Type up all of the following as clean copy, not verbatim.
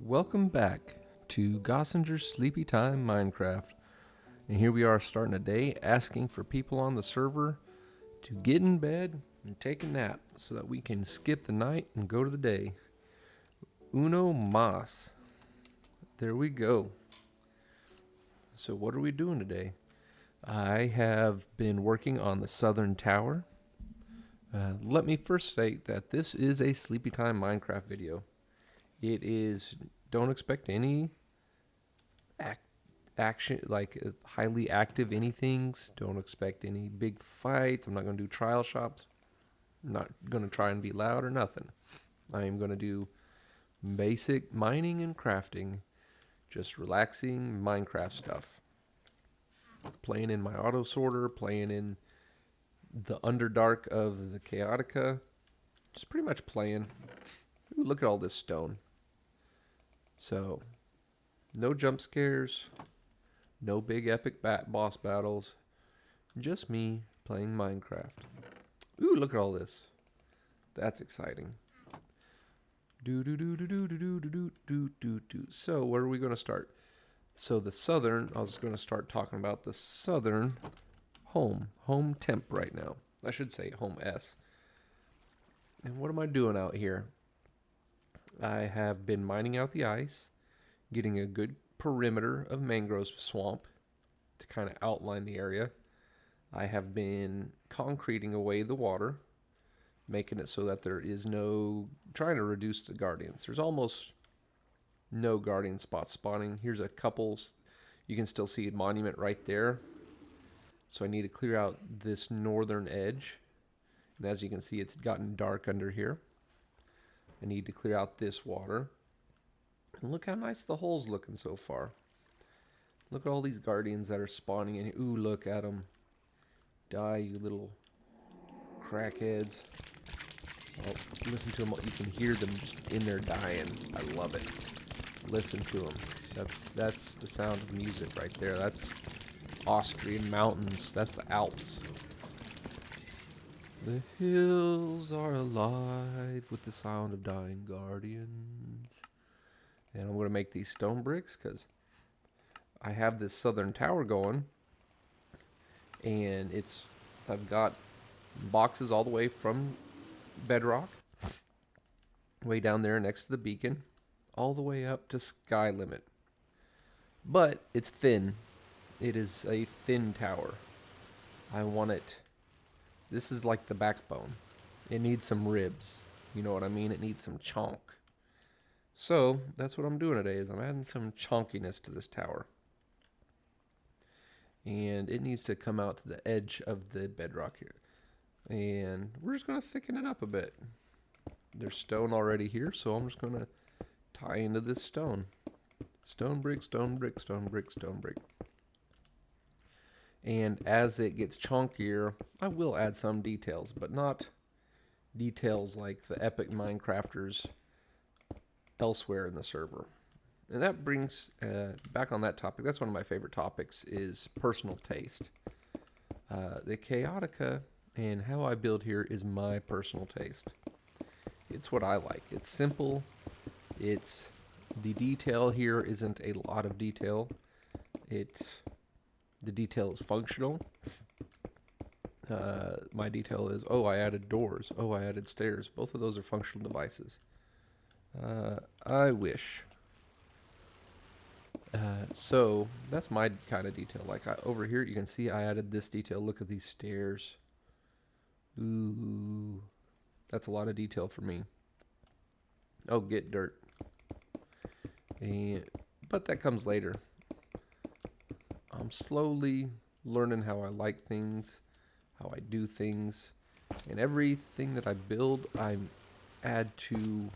Welcome back to Gossinger's Sleepy Time Minecraft. And here we are starting a day asking for people on the server to get in bed and take a nap so that we can skip the night and go to the day. Uno mas. There we go. So what are we doing today? I have been working on the southern tower. Let me first state that this is a Sleepy Time Minecraft video. It is, don't expect any action, like highly active anythings. Don't expect any big fights. I'm not going to do trial shops. I'm not going to try and be loud or nothing. I am going to do basic mining and crafting, just relaxing Minecraft stuff. Playing in my auto sorter, playing in the Underdark of the Chaotica. Just pretty much playing. Ooh, look at all this stone. So, no jump scares, no big epic boss battles, just me playing Minecraft. Ooh, look at all this. That's exciting. So, where are we going to start? So, I was going to start talking about the southern home temp right now. I should say home S. And what am I doing out here? I have been mining out the ice, getting a good perimeter of mangrove swamp to kind of outline the area. I have been concreting away the water, making it so that there is trying to reduce the guardians. There's almost no guardian spots spawning. Here's a couple. You can still see a monument right there. So I need to clear out this northern edge. And as you can see, it's gotten dark under here. I need to clear out this water. And look how nice the hole's looking so far. Look at all these guardians that are spawning in here. Ooh, look at them. Die, you little crackheads. Oh, listen to them. You can hear them just in there dying. I love it. Listen to them. That's the sound of music right there. That's Austrian mountains. That's the Alps. The hills are alive with the sound of dying guardians. And I'm going to make these stone bricks because I have this southern tower going. And I've got boxes all the way from bedrock, way down there next to the beacon, all the way up to sky limit. But it's thin. It is a thin tower. I want it. This is like the backbone. It needs some ribs. You know what I mean? It needs some chonk. So that's what I'm doing today is I'm adding some chonkiness to this tower. And it needs to come out to the edge of the bedrock here. And we're just going to thicken it up a bit. There's stone already here, so I'm just going to tie into this stone. Stone brick, stone brick, stone brick, stone brick. And as it gets chunkier, I will add some details, but not details like the epic Minecrafters elsewhere in the server. And that brings, back on that topic, that's one of my favorite topics, is personal taste. The Chaotica and how I build here is my personal taste. It's what I like. It's simple. The detail here isn't a lot of detail. The detail is functional. My detail is, I added doors. I added stairs. Both of those are functional devices. I wish. So that's my kind of detail. Like over here, you can see I added this detail. Look at these stairs. Ooh, that's a lot of detail for me. Oh, get dirt. But that comes later. I'm slowly learning how I like things, how I do things, and everything that I build, I add to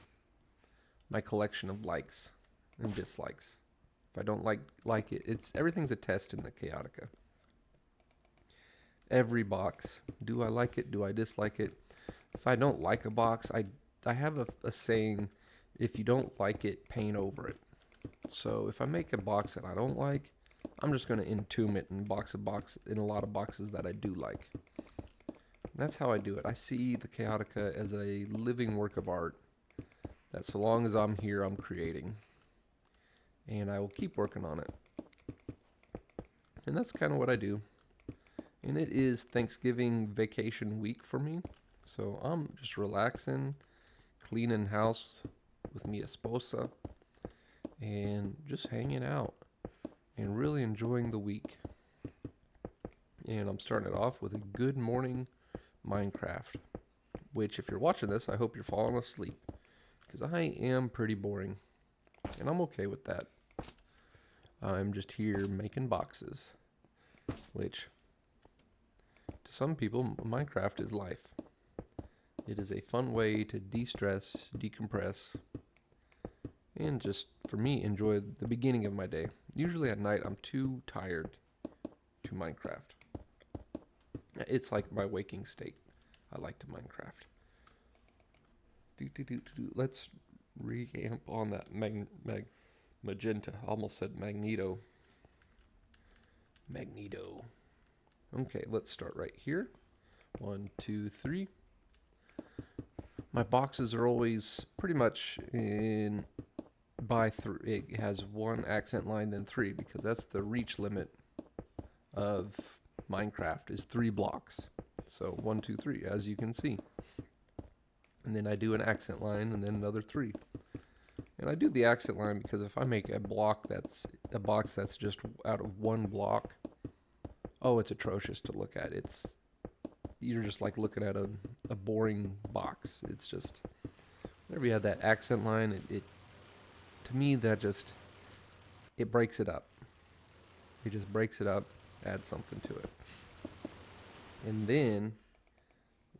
my collection of likes and dislikes. If I don't like it, everything's a test in the Chaotica. Every box. Do I like it? Do I dislike it? If I don't like a box, I have a saying, if you don't like it, paint over it. So if I make a box that I don't like, I'm just going to entomb it in a lot of boxes that I do like. And that's how I do it. I see the Chaotica as a living work of art that so long as I'm here, I'm creating. and I will keep working on it. And that's kind of what I do. And it is Thanksgiving vacation week for me. So I'm just relaxing, cleaning house with mi esposa, and just hanging out and really enjoying the week. And I'm starting it off with a good morning Minecraft, which if you're watching this, I hope you're falling asleep, because I am pretty boring, and I'm okay with that. I'm just here making boxes, which to some people, Minecraft is life. It is a fun way to de-stress, decompress, and just, for me, enjoy the beginning of my day. Usually at night, I'm too tired to Minecraft. It's like my waking state. I like to Minecraft. Let's revamp on that magenta. Almost said magneto. Magneto. Okay, let's start right here. 1, 2, 3. My boxes are always pretty much in by 3. It has 1 accent line, then 3, because that's the reach limit of Minecraft is 3 blocks. So 1, 2, 3, as you can see. And then I do an accent line, and then another 3. And I do the accent line because if I make a box that's just out of 1 block, oh, it's atrocious to look at. You're just like looking at a boring box. It's just, whenever you have that accent line, it to me, that just, it breaks it up. It just breaks it up, adds something to it. And then,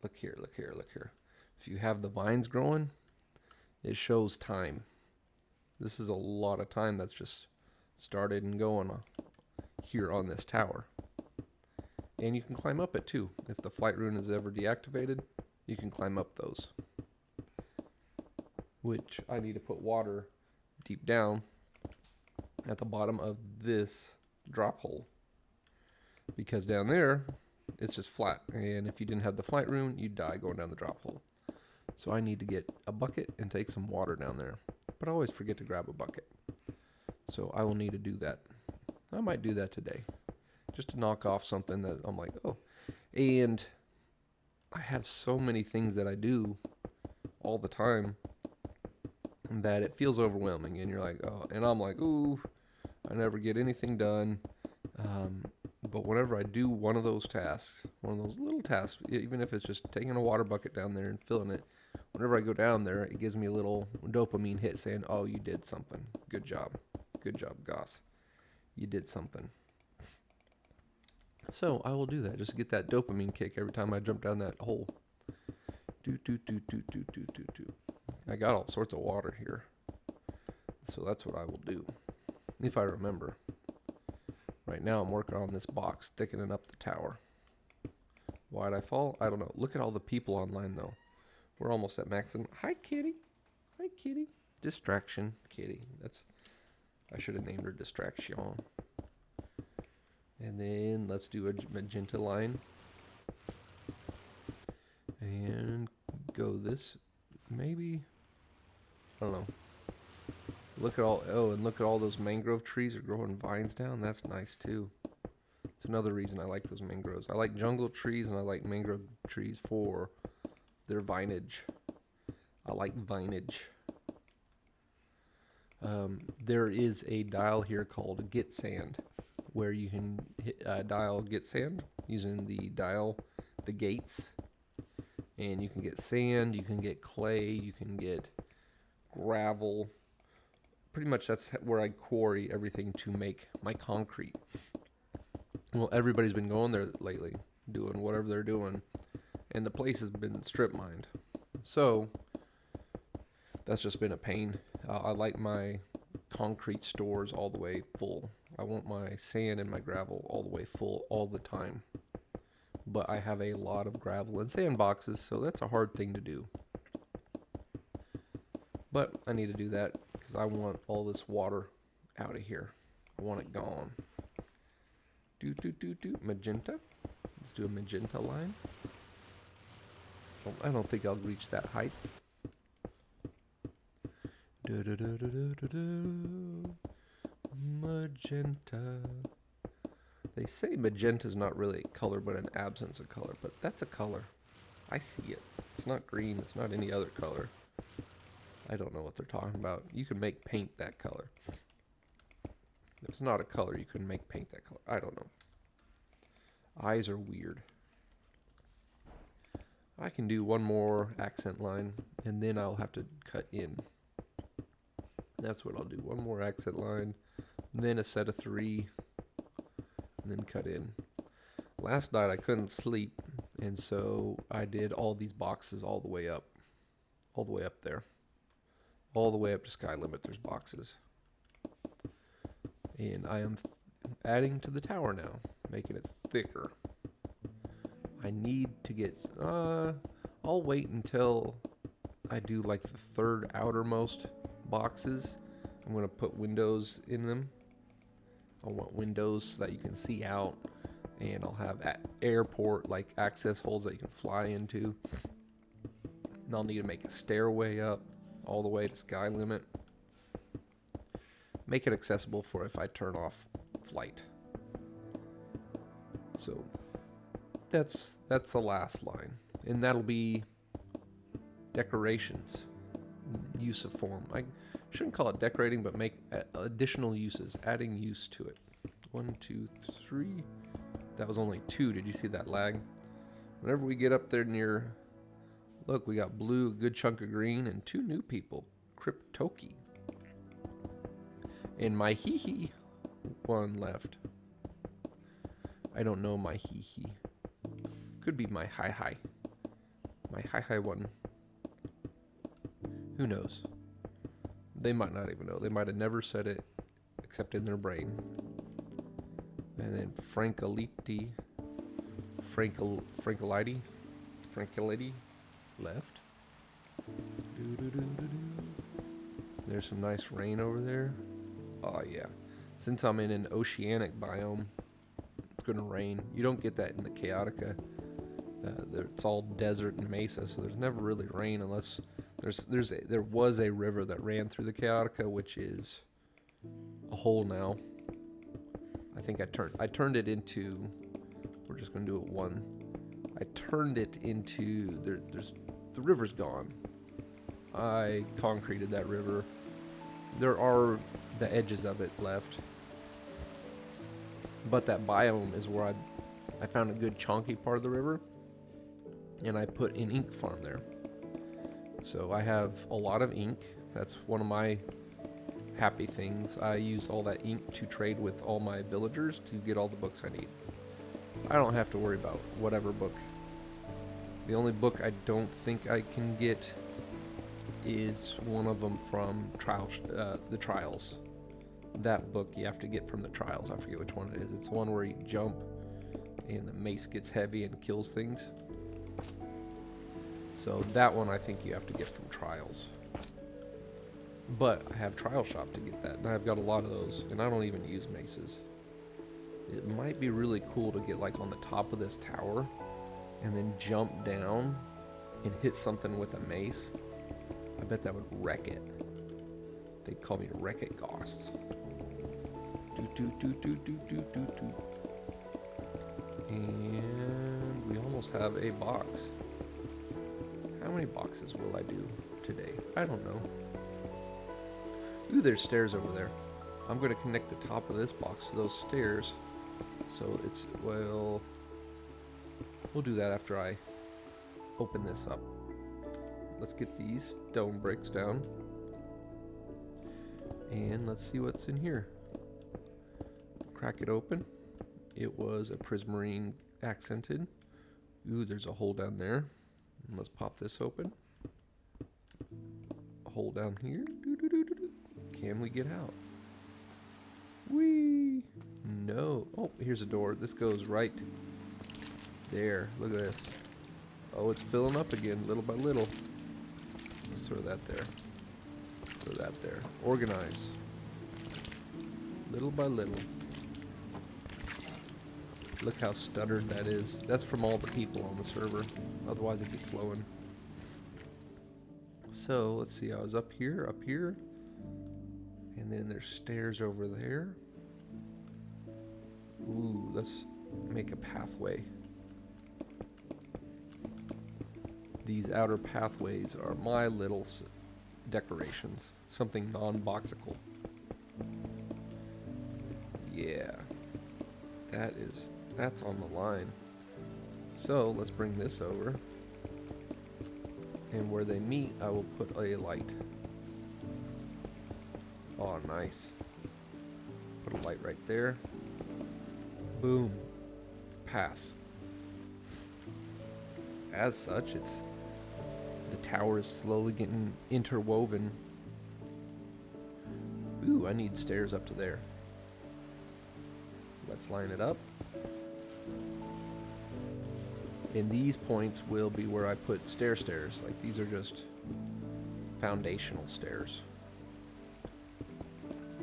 look here. If you have the vines growing, it shows time. This is a lot of time that's just started and going here on this tower. And you can climb up it too. If the flight rune is ever deactivated, you can climb up those. Which I need to put water deep down at the bottom of this drop hole. Because down there, it's just flat. And if you didn't have the flight rune, you'd die going down the drop hole. So I need to get a bucket and take some water down there. But I always forget to grab a bucket. So I will need to do that. I might do that today, just to knock off something that I'm like, oh. And I have so many things that I do all the time that it feels overwhelming. And you're like, oh, and I'm like, ooh, I never get anything done. But whenever I do one of those tasks, one of those little tasks, even if it's just taking a water bucket down there and filling it, whenever I go down there, it gives me a little dopamine hit saying, oh, you did something. Good job. Good job, Goss. You did something. So I will do that. Just get that dopamine kick every time I jump down that hole. I got all sorts of water here. So that's what I will do. If I remember. Right now I'm working on this box, thickening up the tower. Why'd I fall? I don't know. Look at all the people online though. We're almost at maximum. Hi, kitty. Hi, kitty. Distraction, kitty. I should have named her Distraction. And then let's do a magenta line. And go this, maybe, I don't know. Look at all those mangrove trees are growing vines down. That's nice too. It's another reason I like those mangroves. I like jungle trees and I like mangrove trees for their vinage. I like vinage. There is a dial here called Get Sand, where you can dial Get Sand using the gates, and you can get sand, you can get clay, you can get gravel. Pretty much that's where I quarry everything to make my concrete. Well, everybody's been going there lately, doing whatever they're doing, and the place has been strip mined. So that's just been a pain. I like my concrete stores all the way full. I want my sand and my gravel all the way full all the time. But I have a lot of gravel and sand boxes, so that's a hard thing to do. But I need to do that because I want all this water out of here. I want it gone. Magenta. Let's do a magenta line. Well, I don't think I'll reach that height. Magenta. They say magenta is not really a color, but an absence of color. But that's a color. I see it. It's not green. It's not any other color. I don't know what they're talking about. You can make paint that color. If it's not a color, you can make paint that color. I don't know. Eyes are weird. I can do one more accent line, and then I'll have to cut in. That's what I'll do. One more accent line, then a set of 3, and then cut in. Last night I couldn't sleep, and so I did all these boxes all the way up. All the way up there. All the way up to sky limit, there's boxes. And I am adding to the tower now, making it thicker. I need to get, I'll wait until I do like the 3rd outermost boxes. I'm going to put windows in them. I want windows so that you can see out, and I'll have airport like access holes that you can fly into. And I'll need to make a stairway up all the way to sky limit. Make it accessible for if I turn off flight. So that's the last line, and that'll be decorations. Use of form. I shouldn't call it decorating, but make additional uses, adding use to it. 1, 2, 3. That was only 2. Did you see that lag? Whenever we get up there near, look, we got blue, a good chunk of green, and 2 new people. Cryptoki. And my hee-hee, 1 left. I don't know my hee-hee. Could be my hi-hi. My hi-hi one. Who knows? They might not even know. They might have never said it except in their brain. And then Frankaliti left. There's some nice rain over there. Oh yeah. Since I'm in an oceanic biome, it's going to rain. You don't get that in the Chaotica. It's all desert and mesa, so there's never really rain unless there was a river that ran through the Chaotica, which is a hole now. I think I turned it into, we're just going to do it 1. I turned it into, the river's gone. I concreted that river. There are the edges of it left. But that biome is where I found a good chonky part of the river, and I put an ink farm there. So I have a lot of ink. That's one of my happy things. I use all that ink to trade with all my villagers to get all the books I need. I don't have to worry about whatever book. The only book I don't think I can get is one of them from the Trials. That book you have to get from the Trials. I forget which one it is. It's one where you jump and the mace gets heavy and kills things. So that one I think you have to get from Trials. But I have Trial Shop to get that, and I've got a lot of those, and I don't even use maces. It might be really cool to get like on the top of this tower and then jump down and hit something with a mace. I bet that would wreck it. They'd call me Wreck It Goss. And we almost have a box. How many boxes will I do today? I don't know. Ooh, there's stairs over there. I'm going to connect the top of this box to those stairs. So it's, well, we'll do that after I open this up. Let's get these stone bricks down. And let's see what's in here. Crack it open. It was a prismarine accented. Ooh, there's a hole down there. And let's pop this open. A hole down here. Can we get out? Whee! No. Oh, here's a door. This goes right there. Look at this. Oh, it's filling up again, little by little. Let's throw that there. Throw that there. Organize. Little by little. Look how stuttered that is. That's from all the people on the server. Otherwise it'd be flowing. So, let's see. I was up here. And then there's stairs over there. Ooh, let's make a pathway. These outer pathways are my little decorations. Something non-boxical. Yeah. That's on the line. So let's bring this over. And where they meet, I will put a light. Oh, nice. Put a light right there. Boom. Path. As such, the tower is slowly getting interwoven. Ooh, I need stairs up to there. Let's line it up. And these points will be where I put stairs. Like, these are just foundational stairs.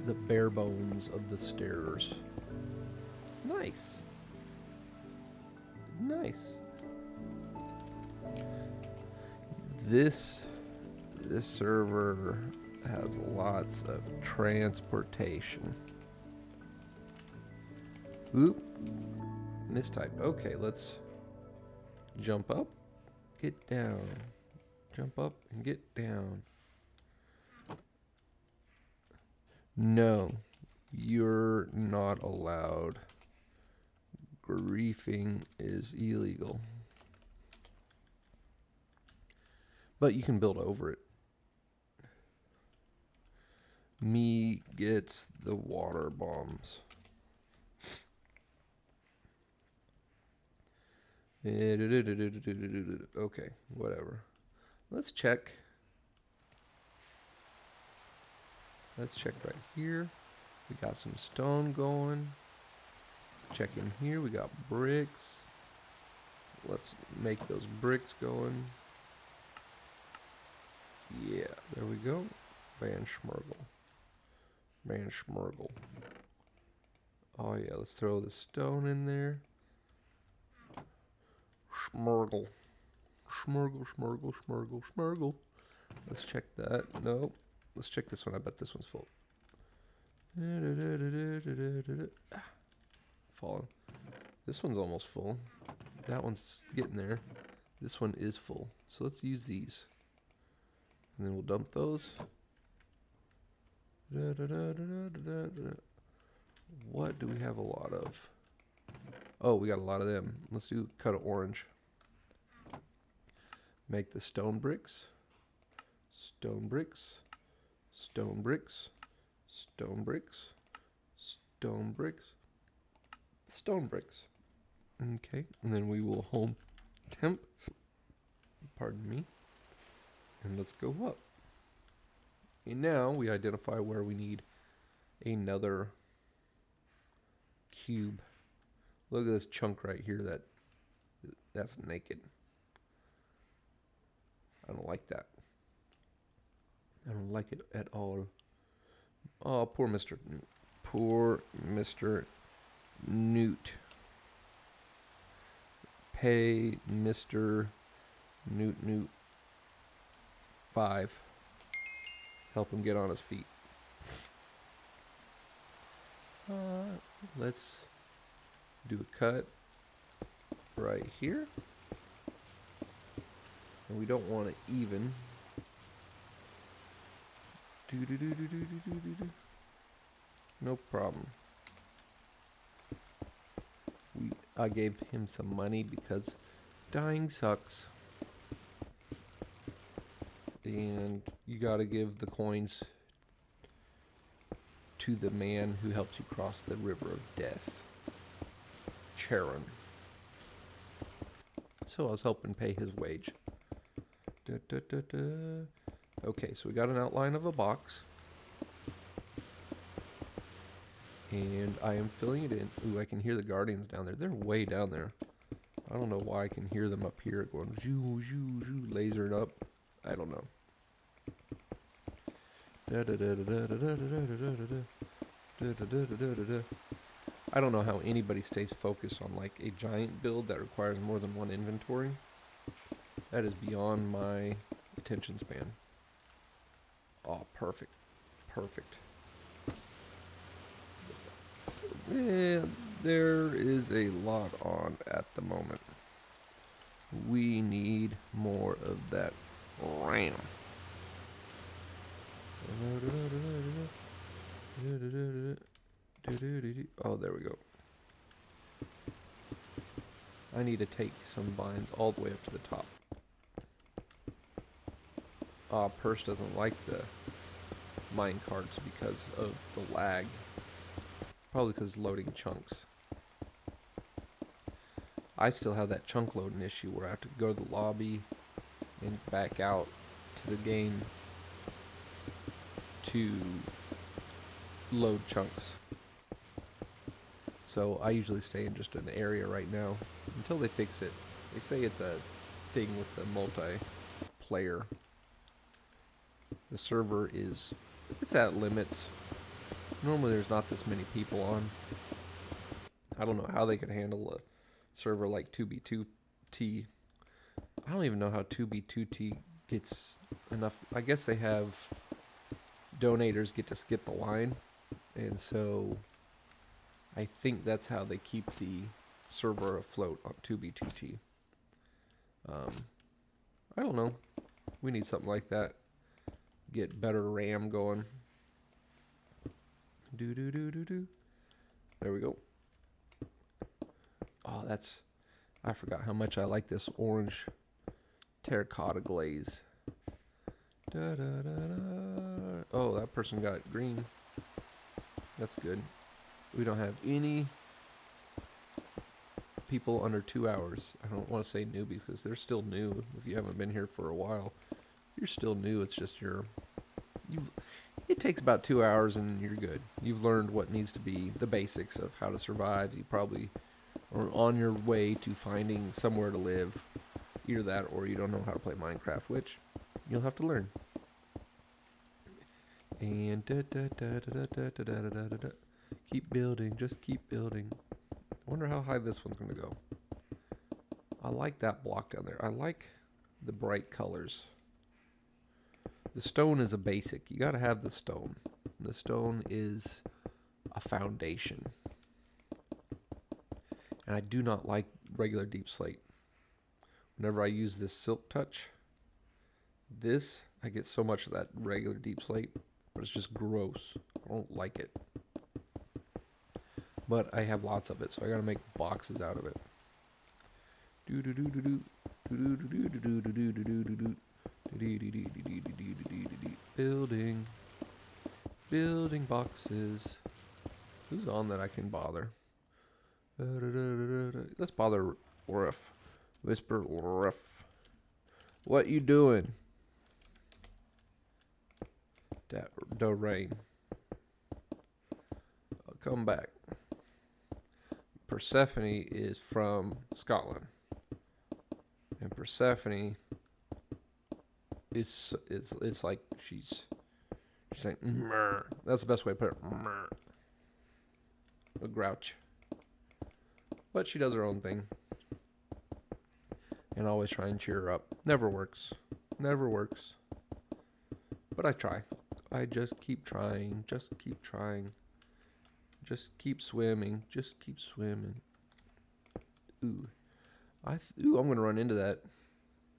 The bare bones of the stairs. Nice. Nice. This server has lots of transportation. Oop. Mistype. Okay, let's jump up, get down. Jump up and get down. No, you're not allowed. Griefing is illegal. But you can build over it. Me gets the water bombs. Okay, whatever. Let's check. Let's check right here. We got some stone going. Let's check in here. We got bricks. Let's make those bricks going. Yeah, there we go. Van Schmergel. Van Schmergel. Oh yeah, let's throw the stone in there. Schmergel. Schmergel, Schmergel, Schmergel, Schmergel. Let's check that. No. Let's check this one. I bet this one's full. Fallen. This one's almost full. That one's getting there. This one is full. So let's use these. And then we'll dump those. What do we have a lot of? Oh, we got a lot of them. Let's do cut of orange. Make the stone bricks. Stone bricks. Stone bricks. Stone bricks. Stone bricks. Stone bricks. Okay, and then we will home temp. Pardon me. And let's go up. And now we identify where we need another cube. Look at this chunk right here that's naked. I don't like that. I don't like it at all. Oh, poor Mr. Newt. Pay Mr. Newt 5. Help him get on his feet. Let's do a cut right here. And we don't want it even. No problem. I gave him some money because dying sucks. And you gotta give the coins to the man who helps you cross the river of death. Charon. So I was helping pay his wage. Okay, so we got an outline of a box. And I am filling it in. Ooh, I can hear the guardians down there. They're way down there. I don't know why I can hear them up here going zoo, zoo, zoo, lasered up. I don't know. I don't know how anybody stays focused on like a giant build that requires more than one inventory. That is beyond my attention span. Oh, perfect. Perfect. Yeah, there is a lot on at the moment. We need more of that RAM. Oh, there we go. I need to take some vines all the way up to the top. Purse doesn't like the mine carts because of the lag. Probably because loading chunks. I still have that chunk loading issue where I have to go to the lobby and back out to the game to load chunks. So I usually stay in just an area right now until they fix it. They say it's a thing with the multiplayer. The server it's at limits. Normally there's not this many people on. I don't know how they could handle a server like 2B2T. I don't even know how 2B2T gets enough. I guess they have donators get to skip the line, and so I think that's how they keep the server afloat on 2B2T. I don't know. We need something like that. Get better RAM going. There we go. Oh, I forgot how much I like this orange terracotta glaze. Oh, that person got green. That's good. We don't have any people under 2 hours. I don't want to say newbies because they're still new. If you haven't been here for a while, you're still new. It's just it takes about 2 hours and you're good. You've learned what needs to be the basics of how to survive. You probably are on your way to finding somewhere to live. Either that or you don't know how to play Minecraft, which you'll have to learn. And keep building, just keep building. I wonder how high this one's going to go. I like that block down there. I like the bright colors. The stone is a basic. You got to have the stone. The stone is a foundation. And I do not like regular deep slate. Whenever I use this silk touch, I get so much of that regular deep slate, but it's just gross. I don't like it. But I have lots of it, so I gotta make boxes out of it. Building boxes. Who's on that I can bother? Let's bother Ruff. Whisper Ruff. What you doing? Rain. Come back. Persephone is from Scotland. And Persephone it's like she's saying Mrr. That's the best way to put it. Mrr. A grouch. But she does her own thing. And I always try and cheer her up. Never works. Never works. But I try. I just keep trying. Just keep trying. Just keep swimming. Just keep swimming. Ooh. I'm going to run into that.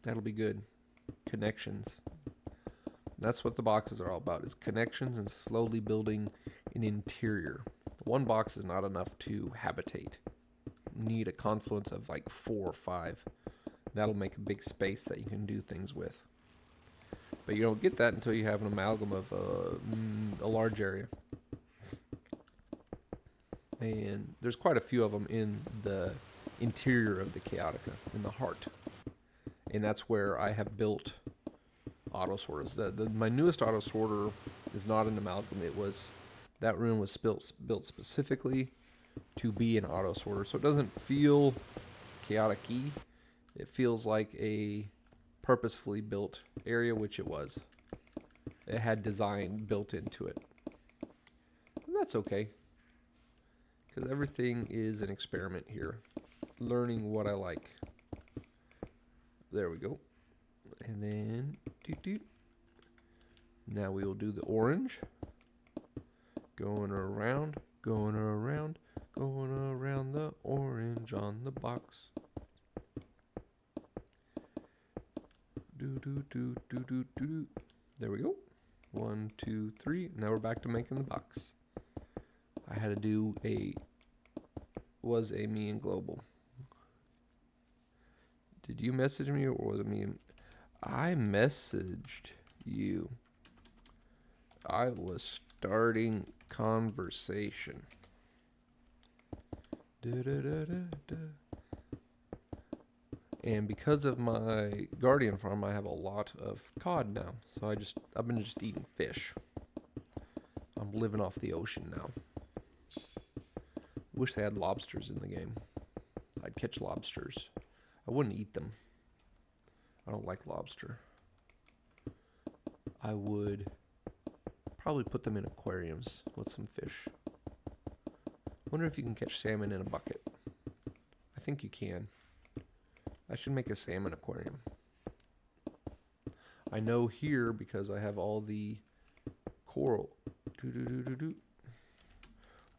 That'll be good. Connections. That's what the boxes are all about, is connections and slowly building an interior. One box is not enough to habitate. You need a confluence of like 4 or 5. That'll make a big space that you can do things with. But you don't get that until you have an amalgam of a large area. And there's quite a few of them in the interior of the Chaotica, in the heart. And that's where I have built auto sorters. My newest auto sorter is not an amalgam. That room was built specifically to be an auto sorter. So it doesn't feel chaotic-y. It feels like a purposefully built area, which it was. It had design built into it. And that's okay. Because everything is an experiment here. Learning what I like. There we go. And then, now we will do the orange. Going around, going around, Going around the orange on the box. Do do do do do do. There we go. 1, 2, 3. Now we're back to making the box. I had to do was a me and global. Did you message me or was it me? I messaged you. I was starting conversation. And because of my guardian farm, I have a lot of cod now. So I've been just eating fish. I'm living off the ocean now. Wish they had lobsters in the game. I'd catch lobsters. I wouldn't eat them. I don't like lobster. I would probably put them in aquariums with some fish. Wonder if you can catch salmon in a bucket. I think you can. I should make a salmon aquarium. I know here because I have all the coral.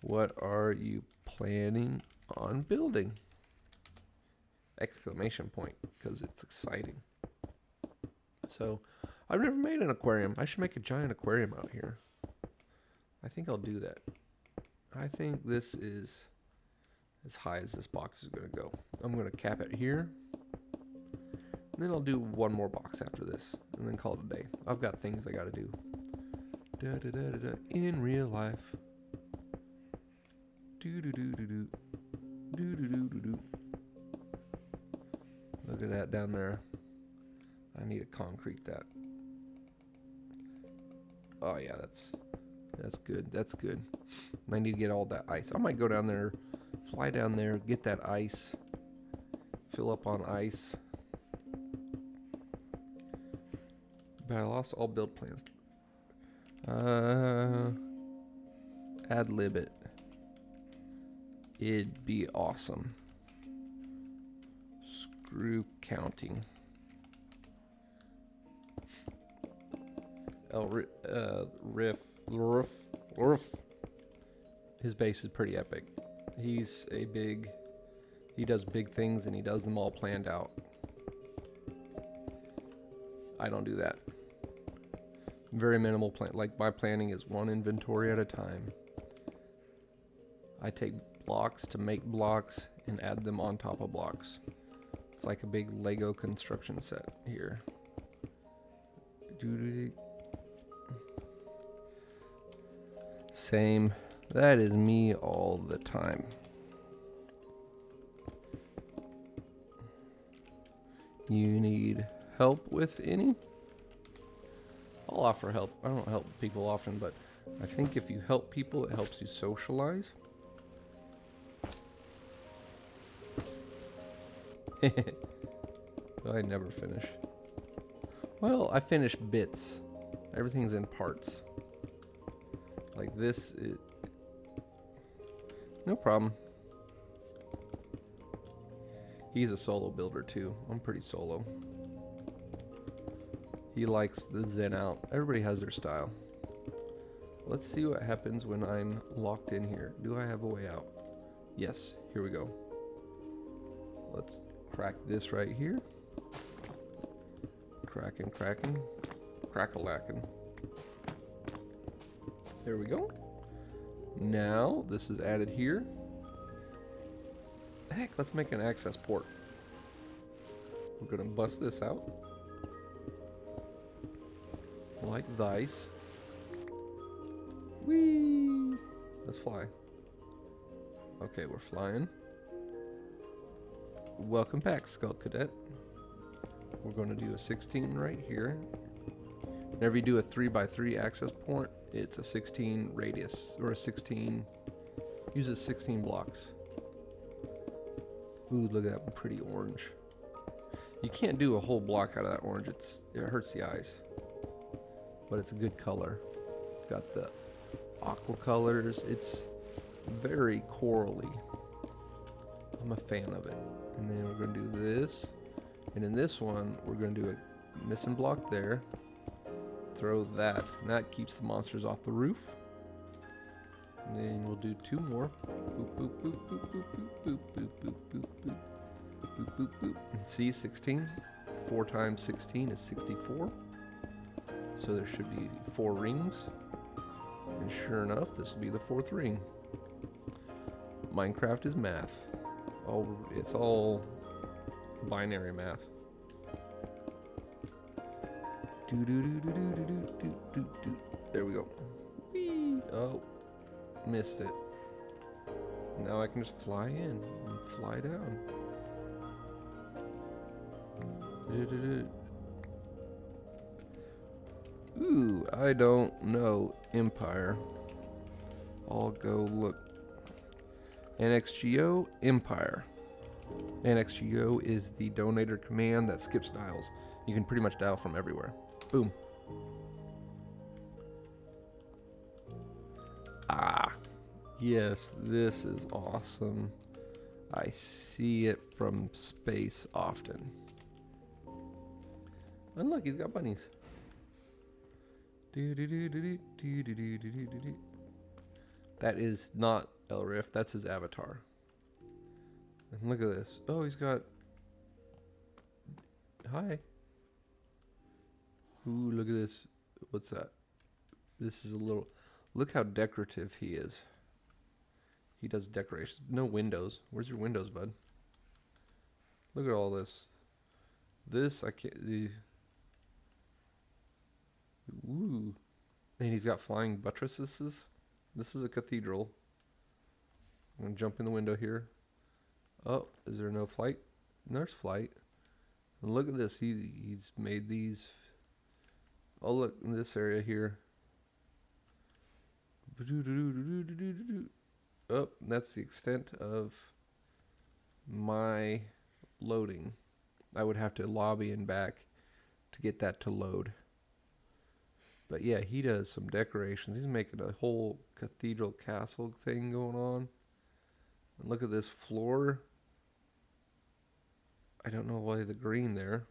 What are you planning on building? Exclamation point, because it's exciting. So, I've never made an aquarium. I should make a giant aquarium out here. I think I'll do that. I think this is as high as this box is going to go. I'm going to cap it here. And then I'll do one more box after this, and then call it a day. I've got things I got to do. In real life. Look at that down there. I need to concrete that. Oh yeah, that's good. That's good. I need to get all that ice. I might go down there, fly down there, get that ice, fill up on ice. But I lost all build plans. Ad lib it. It'd be awesome. Screw counting. Riff. His base is pretty epic. He does big things and he does them all planned out. I don't do that. Very minimal plan. Like my planning is one inventory at a time. I take blocks to make blocks and add them on top of blocks. It's like a big Lego construction set here. Same. That is me all the time. You need help with any? I'll offer help. I don't help people often, but I think if you help people, it helps you socialize. I never finish. Well, I finish bits. Everything's in parts. Like this, no problem. He's a solo builder too. I'm pretty solo. He likes the zen out. Everybody has their style. Let's see what happens when I'm locked in here. Do I have a way out? Yes, here we go. Let's crack this right here. Cracking, crack-a-lacking. There we go. Now, this is added here. Heck, let's make an access port. We're gonna bust this out. Like dice. Whee! Let's fly. Okay, we're flying. Welcome back, Skull Cadet. We're going to do a 16 right here. Whenever you do a 3x3 access point, it's a 16 radius, or a 16, uses 16 blocks. Ooh, look at that pretty orange. You can't do a whole block out of that orange, it hurts the eyes. But it's a good color. It's got the aqua colors. It's very corally. I'm a fan of it. And then we're going to do this. And in this one, we're going to do a missing block there. Throw that. And that keeps the monsters off the roof. And then we'll do 2 more. Boop, boop, boop, boop, boop, boop, boop, boop, boop, boop, boop, boop, boop. And see, 16. 4 times 16 is 64. So there should be 4 rings. And sure enough, this will be the 4th ring. Minecraft is math. It's all binary math. There we go. Whee! Oh, missed it. Now I can just fly in and fly down. Ooh, I don't know Empire. I'll go look. NXGO Empire. NXGO is the donator command that skips dials. You can pretty much dial from everywhere. Boom. Ah, yes, this is awesome. I see it from space often. And look, he's got bunnies. That is not Elriff, that's his avatar. And look at this. Oh, he's got... Hi. Ooh, look at this. What's that? This is a little... Look how decorative he is. He does decorations. No windows. Where's your windows, bud? Look at all this. This, I can't... Ooh. And he's got flying buttresses. This is a cathedral. I'm going to jump in the window here. Oh, is there no flight? There's flight. And look at this. He's made these. Oh, look in this area here. Oh, that's the extent of my loading. I would have to lobby and back to get that to load. But yeah, he does some decorations. He's making a whole cathedral castle thing going on. And look at this floor. I don't know why the green there.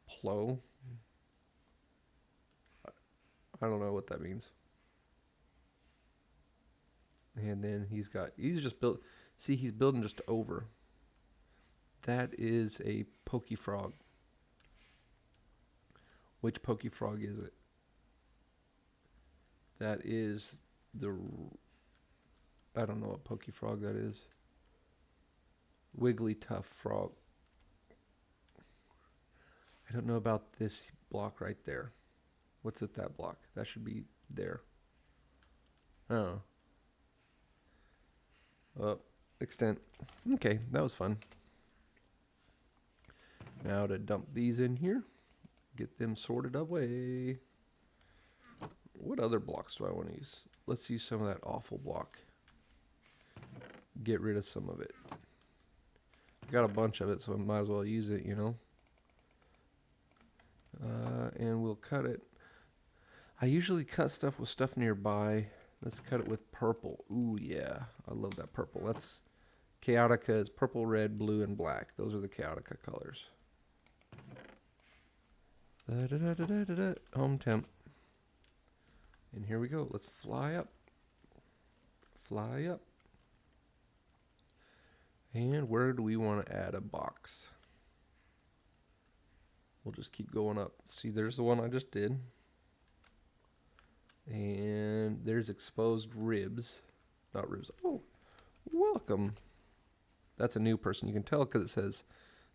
Plo. I don't know what that means. And then he's just built. See, he's building just over. That is a pokey frog. Which pokey frog is it? That is the... I don't know what pokey frog that is. Wiggly tough frog. I don't know about this block right there. What's at that block? That should be there. Oh. Oh, extent. Okay, that was fun. Now to dump these in here. Get them sorted away. What other blocks do I want to use? Let's use some of that awful block. Get rid of some of it. Got a bunch of it, so I might as well use it, you know. And we'll cut it. I usually cut stuff with stuff nearby. Let's cut it with purple. Ooh, yeah. I love that purple. That's Chaotica is purple, red, blue, and black. Those are the Chaotica colors. Home temp. And here we go. Let's fly up. Fly up. And where do we want to add a box? We'll just keep going up. See, there's the one I just did. And there's exposed ribs. Not ribs. Oh, welcome. That's a new person. You can tell because it says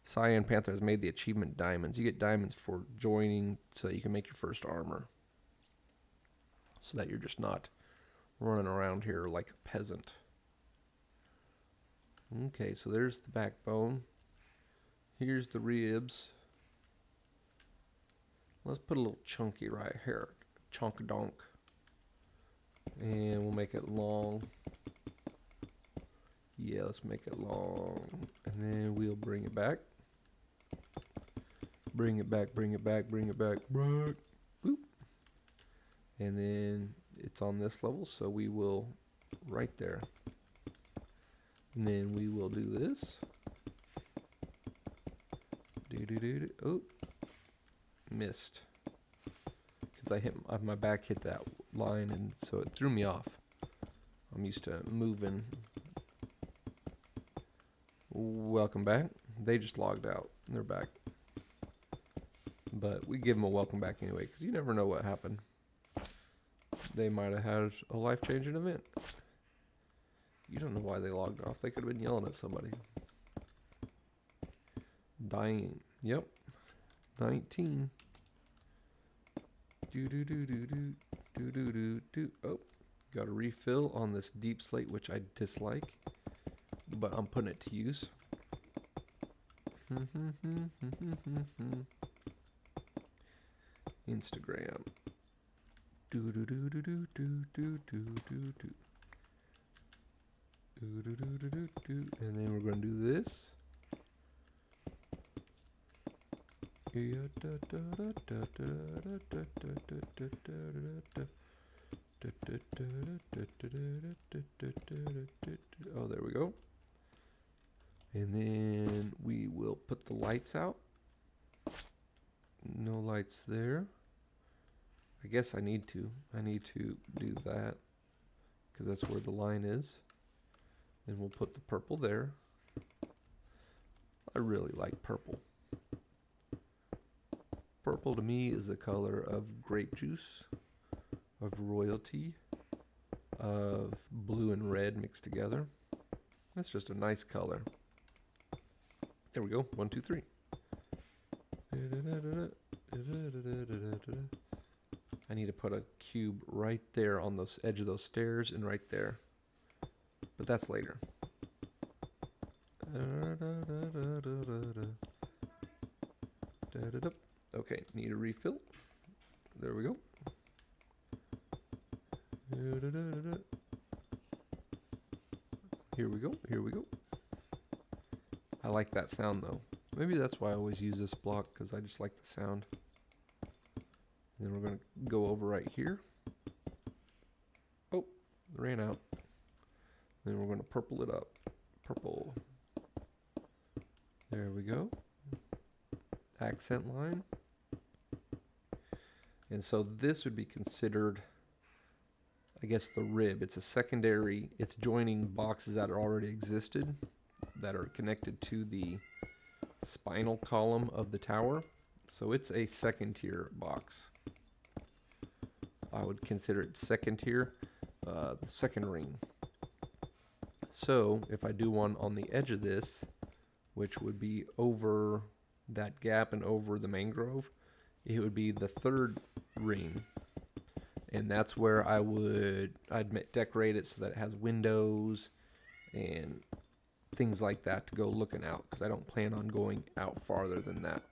Cyan Panther has made the achievement diamonds. You get diamonds for joining so that you can make your first armor. So that you're just not running around here like a peasant. Okay, so there's the backbone. Here's the ribs. Let's put a little chunky right here. Chunk donk. And we'll make it long. Yeah, let's make it long. And then we'll bring it back. Bring it back, bring it back, bring it back. Boop. And then it's on this level, so we will right there. And then we will do this. Oh, missed. Because my back hit that line, and so it threw me off. I'm used to moving. Welcome back. They just logged out. They're back. But we give them a welcome back anyway, because you never know what happened. They might have had a life-changing event. You don't know why they logged off. They could have been yelling at somebody. Dying. Yep. 19. Oh, got a refill on this deep slate, which I dislike, but I'm putting it to use. Instagram. And then we're going to do this. Oh, there we go. And then we will put the lights out. No lights there. I guess I need to do that because that's where the line is. And we'll put the purple there. I really like purple. Purple to me is the color of grape juice, of royalty, of blue and red mixed together. That's just a nice color. There we go. 1, 2, 3. I need to put a cube right there on the edge of those stairs and right there. But that's later. Okay, need a refill. There we go. Here we go. Here we go. I like that sound though. Maybe that's why I always use this block, because I just like the sound. And then we're going to go over right here. Oh, it ran out. Then we're going to purple it up. Purple. There we go. Accent line. And so this would be considered, I guess, the rib. It's a secondary, it's joining boxes that already existed that are connected to the spinal column of the tower. So it's a second tier box. I would consider it second tier, the second ring. So if I do one on the edge of this, which would be over that gap and over the mangrove, it would be the third ring. And that's where I'd decorate it so that it has windows and things like that to go looking out, because I don't plan on going out farther than that.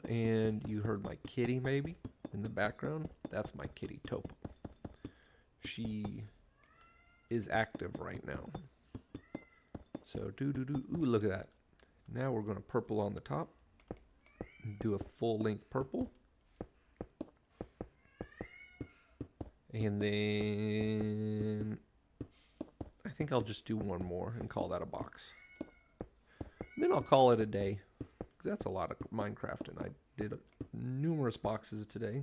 And you heard my kitty maybe in the background. That's my kitty Topo. She is active right now. So ooh, look at that. Now we're going to purple on the top. Do a full length purple. And then I think I'll just do one more and call that a box. And then I'll call it a day. That's a lot of Minecraft, and I did numerous boxes today.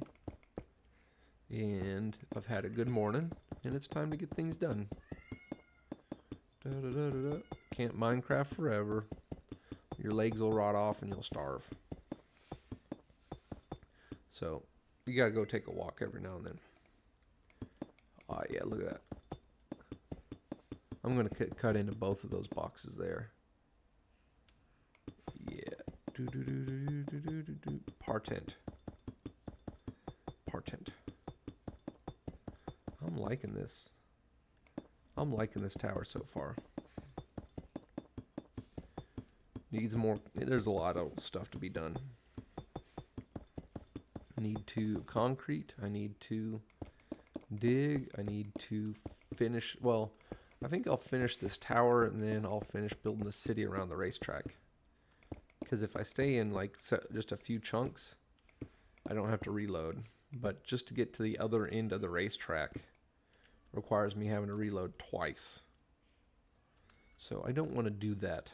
And I've had a good morning, and it's time to get things done. Can't Minecraft forever. Your legs will rot off and you'll starve. So you gotta go take a walk every now and then. Oh yeah, look at that. I'm gonna cut into both of those boxes there. Yeah. Partent. I'm liking this. I'm liking this tower so far. Needs more. There's a lot of stuff to be done. I need to concrete. I need to dig. I need to finish. Well, I think I'll finish this tower and then I'll finish building the city around the racetrack. Because if I stay in like just a few chunks, I don't have to reload. But just to get to the other end of the racetrack requires me having to reload twice. So I don't want to do that.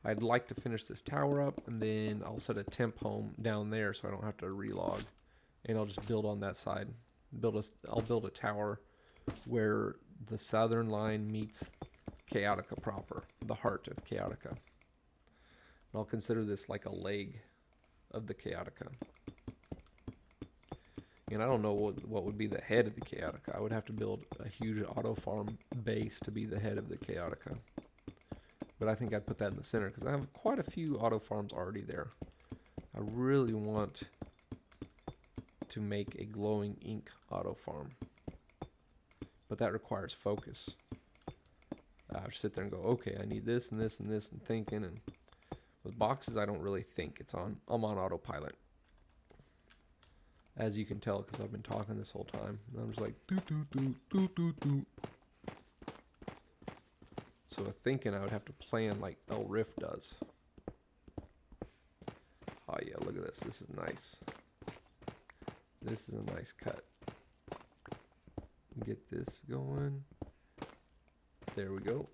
I'd like to finish this tower up, and then I'll set a temp home down there so I don't have to relog. And I'll just build on that side. I'll build a tower where the southern line meets Chaotica proper, the heart of Chaotica. And I'll consider this like a leg of the Chaotica. And I don't know what would be the head of the Chaotica. I would have to build a huge auto farm base to be the head of the Chaotica. But I think I'd put that in the center because I have quite a few auto farms already there. I really want to make a glowing ink auto farm. But that requires focus. I have to sit there and go, okay, I need this and this and this and thinking. And with boxes, I don't really think. I'm on autopilot. As you can tell, because I've been talking this whole time. And I'm just like, doo doo doo doo doo doo. So with thinking, I would have to plan like El Riff does. Oh yeah, look at this. This is nice. This is a nice cut. Get this going. There we go.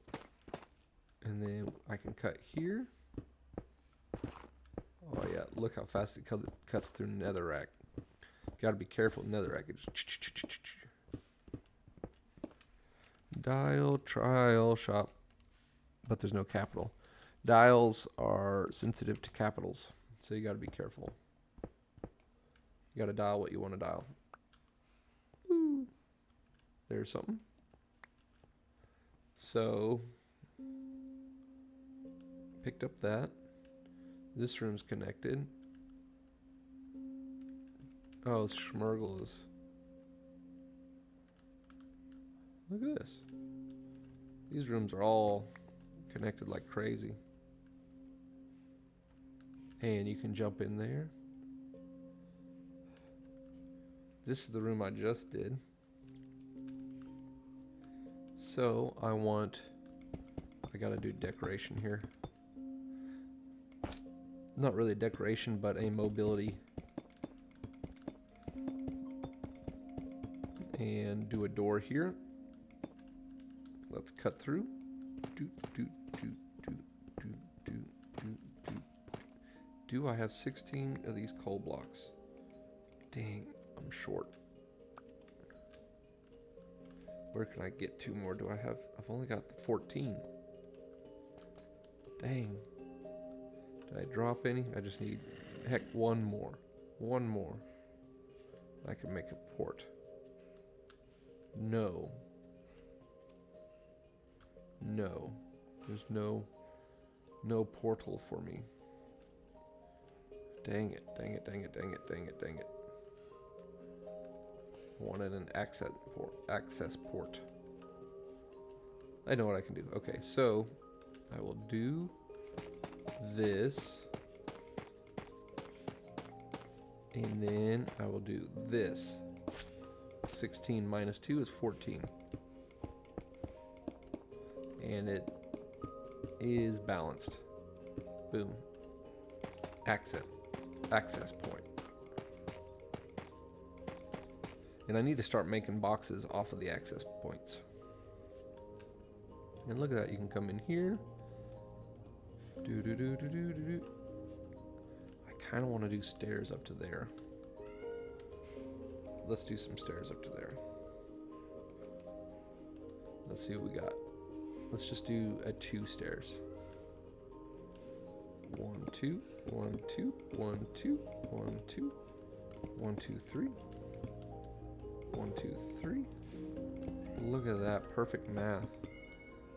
And then I can cut here. Oh yeah, look how fast it cuts through netherrack. Gotta be careful with netherrack. Dial, trial, shop. But there's no capital. Dials are sensitive to capitals, so you gotta be careful. You gotta dial what you want to dial. Ooh. There's something. So, picked up that. This room's connected. Oh, Schmergle is... Look at this. These rooms are all connected like crazy. And you can jump in there. This is the room I just did. So I gotta do decoration here. Not really decoration, but a mobility. And do a door here. Let's cut through. Do I have 16 of these coal blocks? Dang, I'm short. Where can I get 2 more? Do I have? I've only got 14. Dang. Did I drop any? I just need, heck, 1 more. 1 more. I can make a port. No. No. There's no portal for me. Dang it, dang it, dang it, dang it, dang it, dang it. I wanted an access port. I know what I can do. Okay, so I will do this. And then I will do this. 16 minus 2 is 14. And it is balanced. Boom. Access point. And I need to start making boxes off of the access points. And look at that, you can come in here. I kind of want to do stairs up to there. Let's do some stairs up to there. Let's see what we got. Let's just do a 2 stairs. 1, 2, 1, 2, 1, 2, 1, 2, 1, 2, 3. 1, 2, 3. Look at that, perfect math.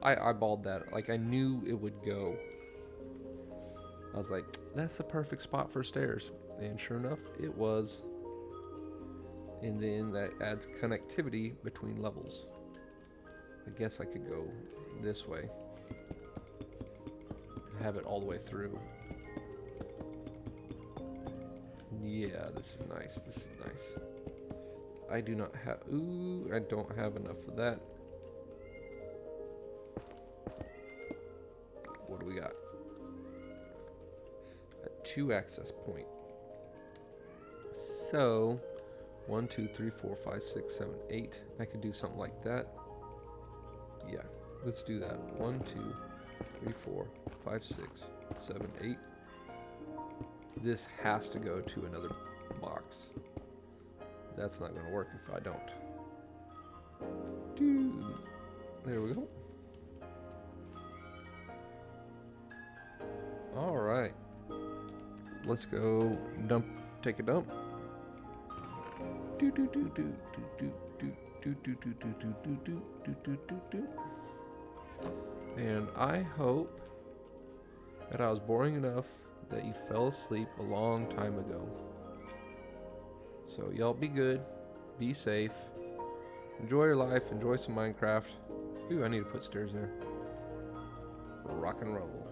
I eyeballed that, like I knew it would go. I was like, that's the perfect spot for stairs. And sure enough, it was. And then that adds connectivity between levels. I guess I could go this way. And have it all the way through. Yeah, this is nice. This is nice. I do not have... Ooh, I don't have enough of that. What do we got? A 2 access point. So, 1, 2, 3, 4, 5, 6, 7, 8. I could do something like that. Yeah, let's do that. 1, 2, 3, 4, 5, 6, 7, 8. This has to go to another box. That's not going to work if I don't. Dude. There we go. Alright. Let's go take a dump. And I hope that I was boring enough that you fell asleep a long time ago. So y'all be good, be safe, enjoy your life, enjoy some Minecraft. Ooh, I need to put stairs there. Rock and roll.